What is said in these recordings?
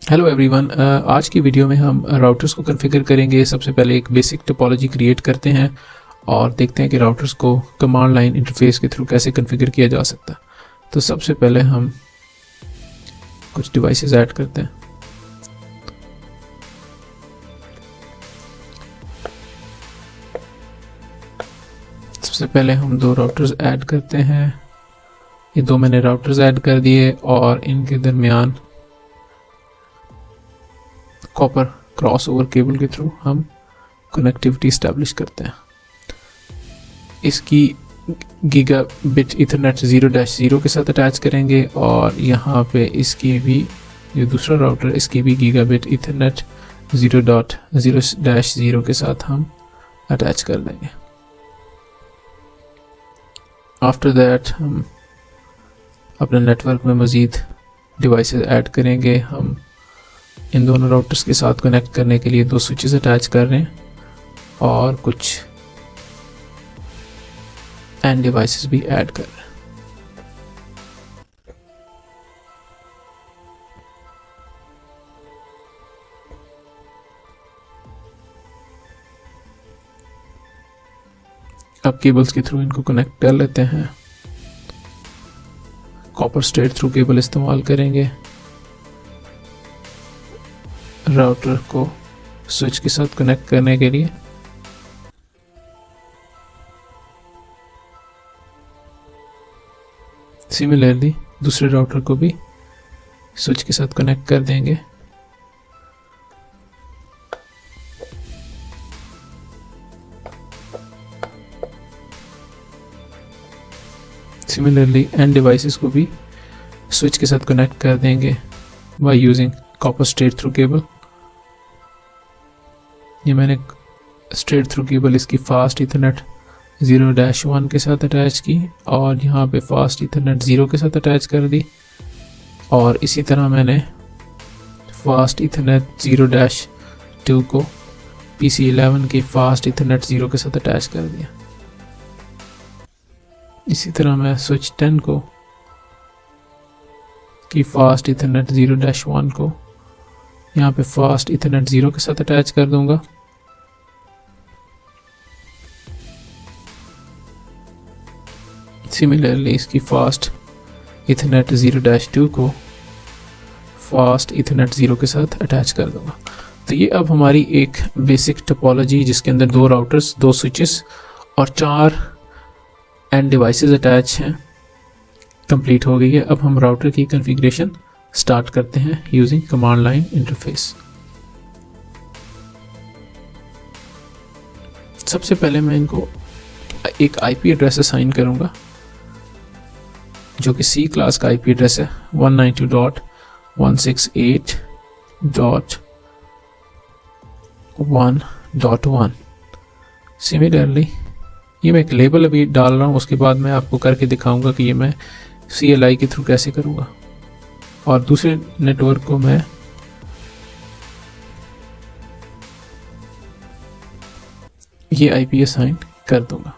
Hello everyone, आज की video में हम राउटर्स को कॉन्फ़िगर करेंगे। सबसे पहले एक बेसिक टोपोलॉजी क्रिएट करते हैं और देखते हैं कि राउटर्स को कमांड लाइन इंटरफेस के थ्रू कैसे कॉन्फ़िगर किया जा सकता है। तो सबसे पहले हम कुछ डिवाइसेस ऐड करते हैं। सबसे पहले हम दो राउटर्स ऐड करते हैं। ये दो मैंने राउटर्स ऐड कर दिए और इनके दरमियान कॉपर क्रॉसओवर केबल के थ्रू हम कनेक्टिविटी इस्टेब्लिश करते हैं। इसकी गीगाबिट ईथरनेट 0-0 के साथ अटैच करेंगे और यहाँ पे इसकी भी जो दूसरा राउटर इसकी भी गीगाबिट ईथरनेट 0.0-0 के साथ हम अटैच कर देंगे। आफ्टर दैट हम अपने नेटवर्क में मज़ीद डिवाइसेस ऐड करेंगे। हम इन दोनों राउटर्स के साथ कनेक्ट करने के लिए दो स्विचेस अटैच कर रहे हैं और कुछ एंड डिवाइसेस भी ऐड कर रहे हैं। अब केबल्स के थ्रू इनको कनेक्ट कर लेते हैं। कॉपर स्ट्रेट थ्रू केबल इस्तेमाल करेंगे राउटर को स्विच के साथ कनेक्ट करने के लिए। सिमिलरली दूसरे राउटर को भी स्विच के साथ कनेक्ट कर देंगे। सिमिलरली एंड डिवाइसेस को भी स्विच के साथ कनेक्ट कर देंगे by using copper straight through cable. ये मैंने स्ट्रेट थ्रू केबल इसकी फास्ट ईथरनेट 0-1 के साथ अटैच की और यहाँ पे फास्ट ईथरनेट 0 के साथ अटैच कर दी और इसी तरह मैंने फास्ट ईथरनेट 0-2 को PC11 की फास्ट ईथरनेट 0 के साथ अटैच कर दिया। इसी तरह मैं स्विच 10 को की फास्ट ईथरनेट 0-1 को यहाँ पे फास्ट ईथरनेट 0 के साथ अटैच कर दूंगा। सिमिलरली इसकी फास्ट ईथरनेट 0-2 को फास्ट ईथरनेट 0 के साथ अटैच कर दूंगा। तो ये अब हमारी एक बेसिक टोपोलॉजी जिसके अंदर दो राउटर्स, दो स्विचेस और 4 एंड डिवाइसेस अटैच हैं कंप्लीट हो गई है। अब हम राउटर की कॉन्फ़िगरेशन स्टार्ट करते हैं यूजिंग कमांड लाइन इंटरफेस। सबसे पहले मैं इनको एक आईपी एड्रेस असाइन करूंगा जो कि सी क्लास का आईपी एड्रेस है 192.168.1.1। सिमिलरली ये मैं एक लेबल अभी डाल रहा हूँ, उसके बाद मैं आपको करके दिखाऊंगा कि ये मैं CLI के थ्रू कैसे करूँगा और दूसरे नेटवर्क को मैं ये IP असाइन कर दूंगा।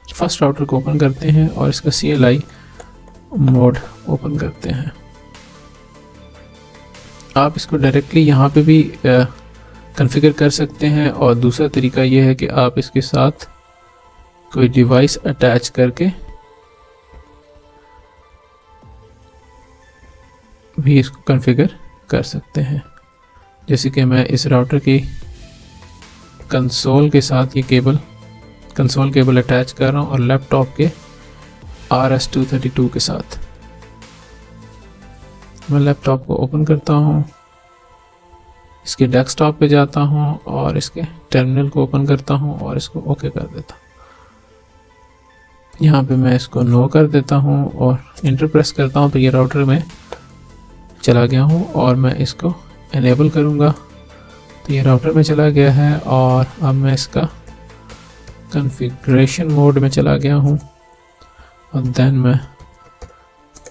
फर्स्ट राउटर को ओपन करते हैं और इसका CLI मोड ओपन करते हैं। आप इसको डायरेक्टली यहाँ पे भी कॉन्फ़िगर कर सकते हैं और दूसरा तरीका यह है कि आप इसके साथ कोई डिवाइस अटैच करके भी इसको कॉन्फ़िगर कर सकते हैं। जैसे कि मैं इस राउटर की कंसोल के साथ ये कंसोल केबल अटैच कर रहा हूँ और लैपटॉप के RS-232 के साथ मैं लैपटॉप को ओपन करता हूँ, इसके डेस्कटॉप पे जाता हूँ और इसके टर्मिनल को ओपन करता हूँ और इसको ओके कर देता हूँ। यहाँ पे मैं इसको नो कर देता हूँ और इंटर प्रेस करता हूँ तो ये राउटर में चला गया हूँ और मैं इसको एनेबल करूँगा तो ये राउटर में चला गया है और अब मैं इसका कॉन्फ़िगरेशन मोड में चला गया हूँ और देन मैं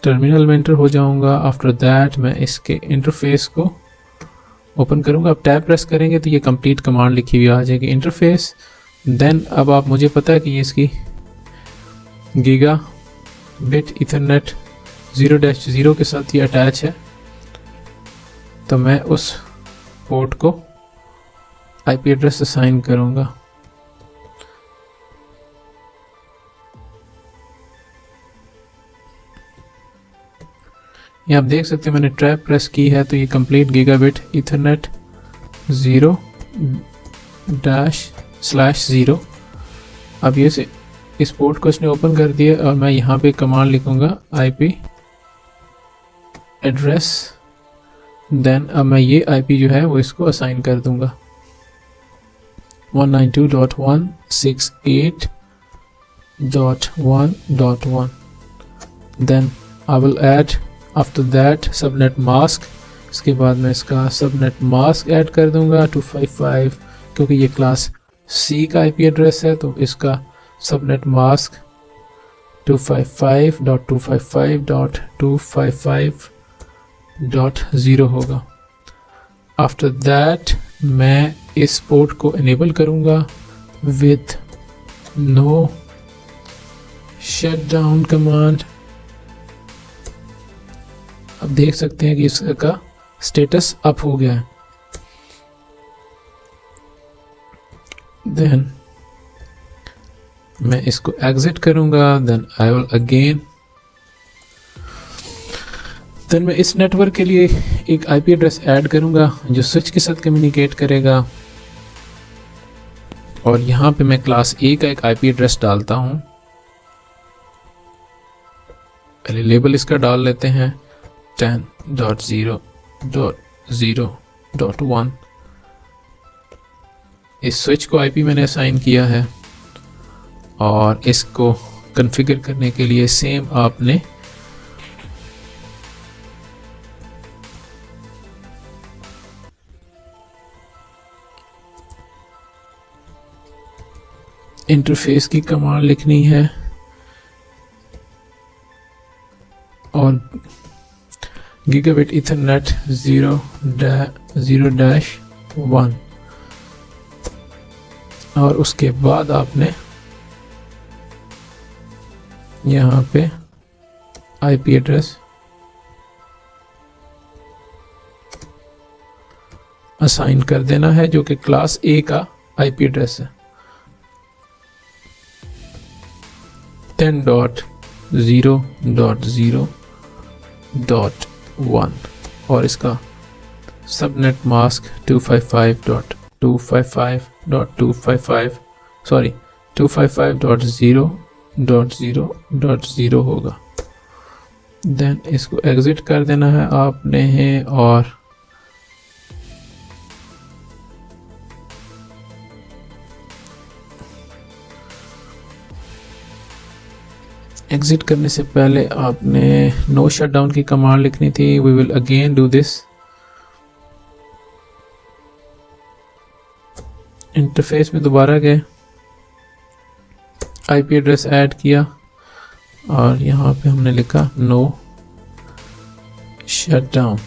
टर्मिनल में एंटर हो जाऊंगा। आफ्टर दैट मैं इसके इंटरफेस को ओपन करूंगा। अब टैब प्रेस करेंगे तो ये कंप्लीट कमांड लिखी हुई आ जाएगी इंटरफेस देन अब आप मुझे पता है कि ये इसकी गीगा बिट इथरनेट 0-0 के साथ ये अटैच है, तो मैं उस पोर्ट को आईपी एड्रेस असाइन करूंगा। ये आप देख सकते हैं मैंने टैब प्रेस की है तो ये कंप्लीट गीगाबिट इथरनेट 0-/0। अब ये से इस पोर्ट को इसने ओपन कर दिया और मैं यहाँ पे कमांड लिखूंगा आईपी एड्रेस, देन अब मैं ये आईपी जो है वो इसको असाइन कर दूंगा 192.168.1.1। Then I will add after that subnet mask. इसके बाद मैं इसका सबनेट मास्क ऐड कर दूंगा 255, क्योंकि ये क्लास सी का आईपी एड्रेस है तो इसका सबनेट मास्क 255.255.255.0 होगा। आफ्टर दैट मैं इस पोर्ट को इनेबल करूंगा विद नो शटडाउन कमांड। अब देख सकते हैं कि इसका स्टेटस अप हो गया है। देन मैं इसको एग्जिट करूंगा, then I will again, then मैं इस नेटवर्क के लिए एक आईपी एड्रेस ऐड करूंगा जो स्विच के साथ कम्युनिकेट करेगा, और यहाँ पे मैं क्लास ए का एक आईपी एड्रेस डालता हूँ। पहले लेबल इसका डाल लेते हैं 10.0.0.1। इस स्विच को आईपी मैंने असाइन किया है, और इसको कॉन्फ़िगर करने के लिए सेम आपने इंटरफेस की कमांड लिखनी है और गीगाबिट इथरनेट 0-0-1, और उसके बाद आपने यहाँ पे आईपी एड्रेस असाइन कर देना है जो कि क्लास ए का आईपी एड्रेस है 10.0.0.1, और इसका सबनेट मास्क 255.255.0.0.0 होगा। देन इसको एग्जिट कर देना है आपने है, और एग्जिट करने से पहले आपने नो शटडाउन की कमांड लिखनी थी। We will again do this. Interface में दोबारा गए, आईपी एड्रेस ऐड किया, और यहाँ पे हमने लिखा नो शटडाउन।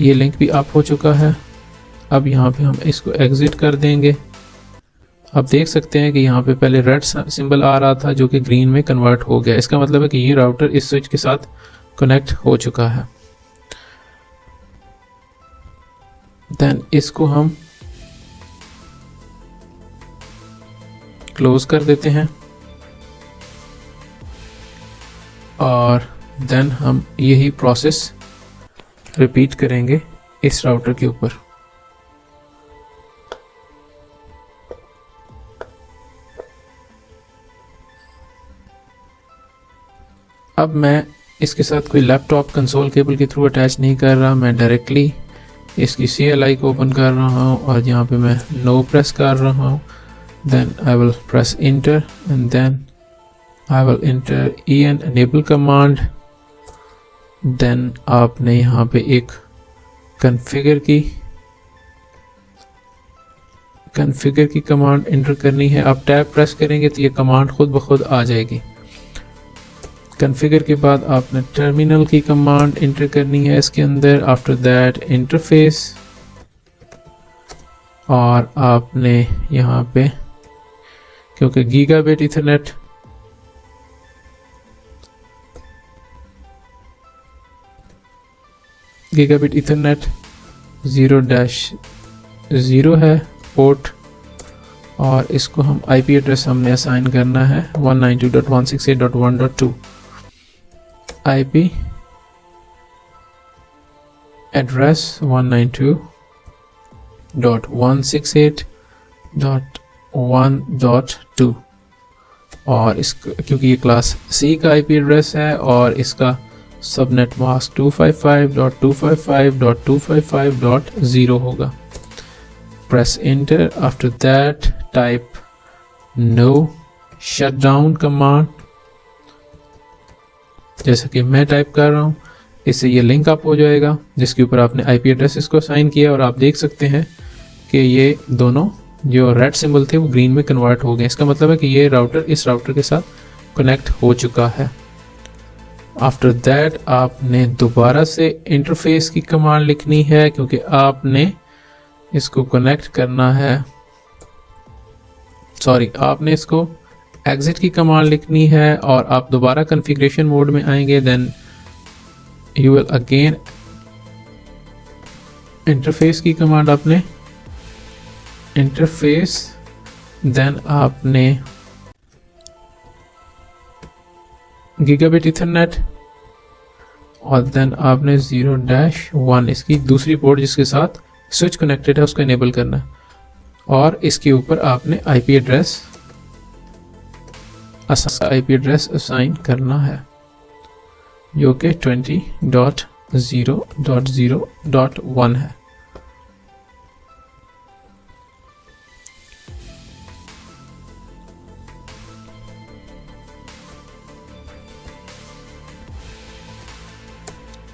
ये लिंक भी अप हो चुका है। अब यहाँ पे हम इसको एग्जिट कर देंगे। आप देख सकते हैं कि यहाँ पे पहले रेड सिंबल आ रहा था जो कि ग्रीन में कन्वर्ट हो गया। इसका मतलब है कि ये राउटर इस स्विच के साथ कनेक्ट हो चुका है। देन इसको हम क्लोज कर देते हैं, और देन हम यही प्रोसेस रिपीट करेंगे इस राउटर के ऊपर। अब मैं इसके साथ कोई लैपटॉप कंसोल केबल के थ्रू अटैच नहीं कर रहा, मैं डायरेक्टली इसकी CLI को ओपन कर रहा हूँ और यहाँ पे मैं नो प्रेस कर रहा हूँ। Then I will press enter and then I will enter en enable command. Then आपने यहाँ पे एक कॉन्फ़िगर की कमांड इंटर करनी है। आप टैब प्रेस करेंगे तो ये कमांड खुद ब खुद आ जाएगी। कॉन्फ़िगर के बाद आपने टर्मिनल की कमांड इंटर करनी है इसके अंदर। आफ्टर दैट इंटरफेस, और आपने यहाँ पे क्योंकि गीगाबिट ईथरनेट गीगाबिट ईथरनेट 0-0 है पोर्ट, और इसको हम आईपी एड्रेस हमने असाइन करना है 192.168.1.2 आईपी एड्रेस 192.168.1.2, और इसको क्योंकि ये क्लास सी का आईपी एड्रेस है और इसका सबनेट मास्क 255.255.255.0 होगा। Press enter. After that type no shutdown command, जैसा कि मैं टाइप कर रहा हूँ। इससे ये लिंक अप हो जाएगा जिसके ऊपर आपने आईपी एड्रेस इसको असाइन किया, और आप देख सकते हैं कि ये दोनों जो रेड सिंबल थे वो ग्रीन में कन्वर्ट हो गए। इसका मतलब है कि ये राउटर इस राउटर के साथ कनेक्ट हो चुका है। आफ्टर दैट आपने दोबारा से इंटरफेस की कमांड लिखनी है क्योंकि आपने इसको कनेक्ट करना है, आपने इसको एग्जिट की कमांड लिखनी है, और आप दोबारा कॉन्फ़िगरेशन मोड में आएंगे। Then you will again interface की कमांड आपने इंटरफेस, देन आपने गीगाबिट ईथरनेट, और देन आपने 0-1 इसकी दूसरी पोर्ट जिसके साथ स्विच कनेक्टेड है उसको इनेबल करना है, और इसके ऊपर आपने आईपी एड्रेस असाइन करना है जो कि 20.0.0.1 है।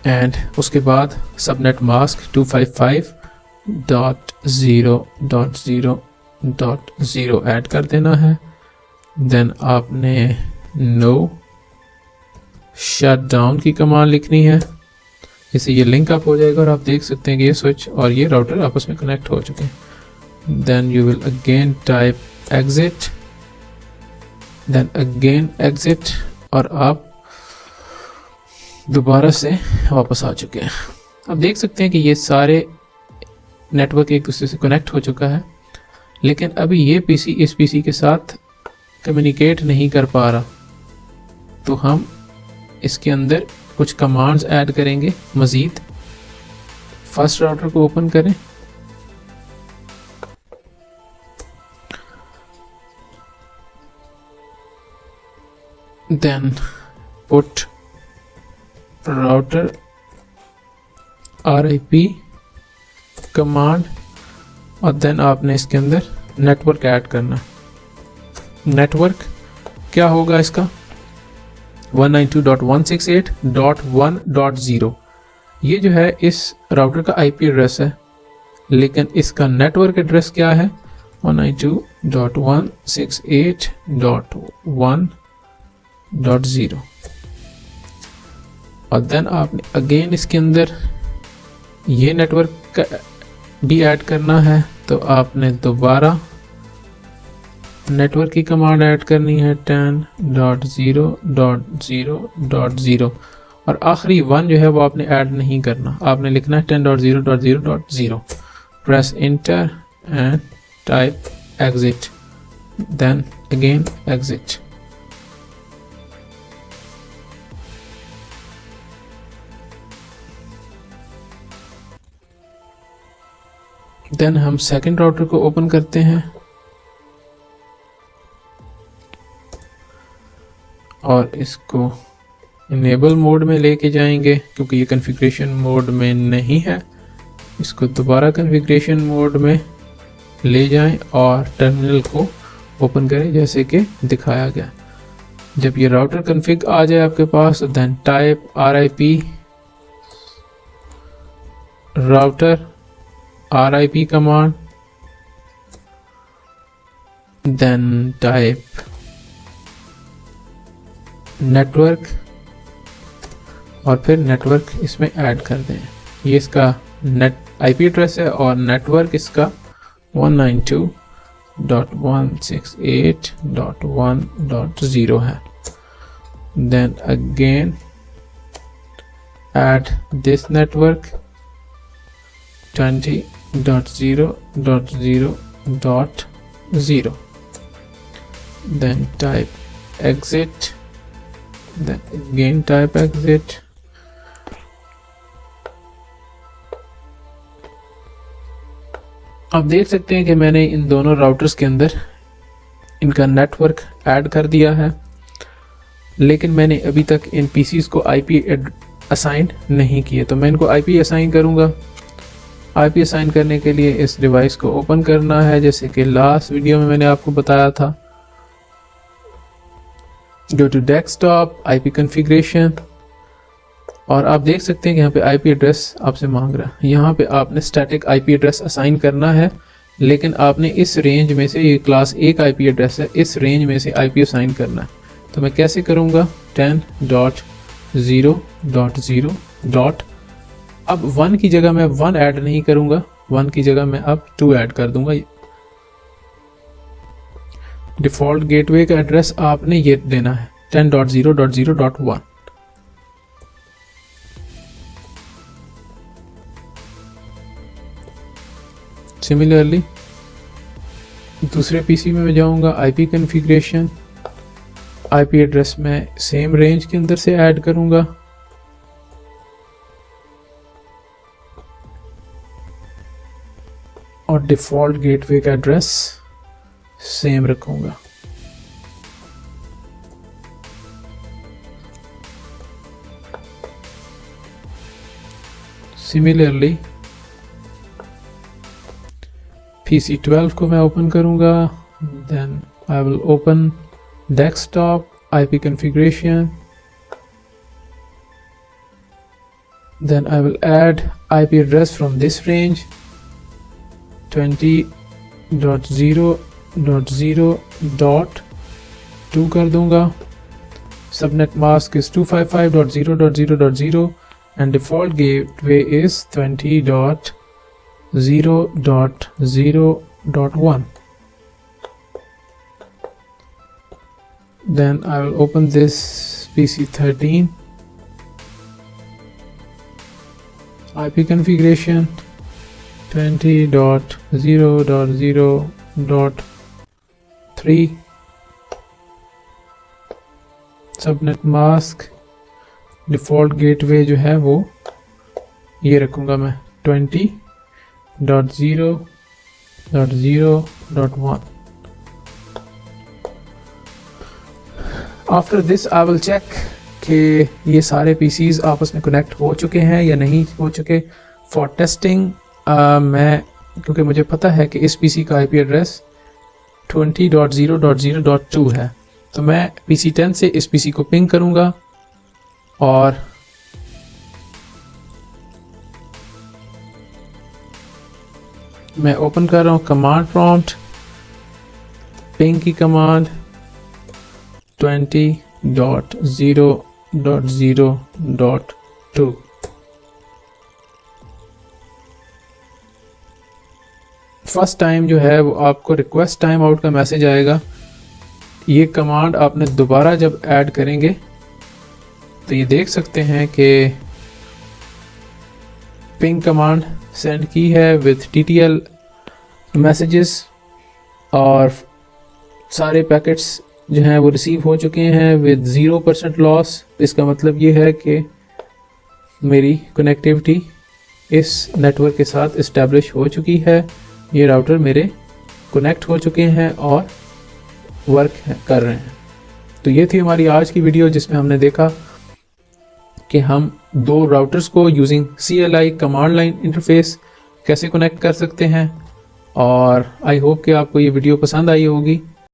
एंड उसके बाद सबनेट मास्क 255.0.0.0 ऐड कर देना है। देन आपने नो शट डाउन की कमांड लिखनी है, इससे ये लिंक अप हो जाएगा और आप देख सकते हैं कि ये स्विच और ये राउटर आपस में कनेक्ट हो चुके हैं। Then you will again type exit, then again exit, और आप दोबारा से वापस आ चुके हैं। अब देख सकते हैं कि ये सारे नेटवर्क एक दूसरे से कनेक्ट हो चुका है, लेकिन अभी ये पीसी इस पीसी के साथ कम्युनिकेट नहीं कर पा रहा, तो हम इसके अंदर कुछ कमांड्स ऐड करेंगे मज़ीद। फर्स्ट राउटर को ओपन करें, then put router RIP command, और देन आपने इसके अंदर नेटवर्क ऐड करना। नेटवर्क क्या होगा इसका 192.168.1.0। ये जो है इस राउटर का IP एड्रेस है, लेकिन इसका नेटवर्क एड्रेस क्या है 192.168.1.0। और देन आपने अगेन इसके अंदर ये नेटवर्क का भी ऐड करना है, तो आपने दोबारा नेटवर्क की कमांड ऐड करनी है 10.0.0.0, और आखिरी 1 जो है वो आपने ऐड नहीं करना, आपने लिखना है 10.0.0.0। Press enter and type exit, then again exit. Then हम सेकंड राउटर को ओपन करते हैं और इसको इनेबल मोड में लेके जाएंगे, क्योंकि ये कॉन्फ़िगरेशन मोड में नहीं है। इसको दोबारा कॉन्फ़िगरेशन मोड में ले जाएं और टर्मिनल को ओपन करें जैसे कि दिखाया गया। जब ये राउटर कॉन्फ़िग आ जाए आपके पास, then type RIP router RIP command, then type network और फिर नेटवर्क इसमें ऐड कर दें। ये इसका नेट IP एड्रेस है और नेटवर्क इसका 192.168.1.0 है। then again add this network 20.0.0.0, then type exit, then again type exit, आप देख सकते हैं कि मैंने इन दोनों राउटर्स के अंदर इनका नेटवर्क ऐड कर दिया है, लेकिन मैंने अभी तक इन पीसीज को आईपी असाइन नहीं किए। तो मैं इनको आईपी असाइन करूंगा। आईपी असाइन करने के लिए इस डिवाइस को ओपन करना है, जैसे कि लास्ट वीडियो में मैंने आपको बताया था। Go to desktop, IP configuration, और आप देख सकते हैं कि यहाँ पे आईपी एड्रेस आपसे मांग रहा है। यहाँ पे आपने स्टैटिक आईपी एड्रेस असाइन करना है, लेकिन आपने इस रेंज में से, ये क्लास A का आईपी एड्रेस है, इस रेंज में से आईपी असाइन करना है। तो मैं कैसे करूँगा, 10.0.0. अब 1 की जगह मैं 1 ऐड नहीं करूँगा, 1 की जगह मैं अब 2 ऐड कर दूंगा। डिफ़ॉल्ट गेटवे का एड्रेस आपने ये देना है 10.0.0.1। सिमिलरली दूसरे पीसी में मैं जाऊंगा, आईपी कॉन्फ़िगरेशन, आईपी एड्रेस में सेम रेंज के अंदर से ऐड करूंगा, और डिफ़ॉल्ट गेटवे का एड्रेस सेम रखूंगा। सिमिलरली PC12 को मैं ओपन करूंगा, then I will open desktop, IP configuration, then I will add IP address from this range 20.0.0.2 कर दूंगा। Subnet mask is 255.0.0.0 and default gateway is 20.0.0.1. Then I will open this PC13 IP configuration 20.0.0.3 subnet mask default gateway जो है वो ये रखूँगा मैं 20.0.0.1। After this I will check कि ये सारे पीसीज आपस में कनेक्ट हो चुके हैं या नहीं हो चुके। फॉर टेस्टिंग मैं, क्योंकि मुझे पता है कि इस पीसी का आईपी एड्रेस 20.0.0.2 है, तो मैं PC10 से इस पीसी को पिंग करूंगा और मैं ओपन कर रहा हूं कमांड प्रॉम्प्ट, पिंग की कमांड 20.0.0.2। फर्स्ट टाइम जो है वो आपको रिक्वेस्ट टाइम आउट का मैसेज आएगा। ये कमांड आपने दोबारा जब ऐड करेंगे तो ये देख सकते हैं कि पिंग कमांड सेंड की है विथ TTL मैसेजेस और सारे पैकेट्स जो हैं वो रिसीव हो चुके हैं विद 0% लॉस। इसका मतलब ये है कि मेरी कनेक्टिविटी इस नेटवर्क के साथ इस्टेब्लिश हो चुकी है। ये राउटर मेरे कनेक्ट हो चुके हैं और वर्क कर रहे हैं। तो ये थी हमारी आज की वीडियो जिसमें हमने देखा कि हम दो राउटर्स को using CLI command line interface कैसे कनेक्ट कर सकते हैं। और आई होप कि आपको ये वीडियो पसंद आई होगी।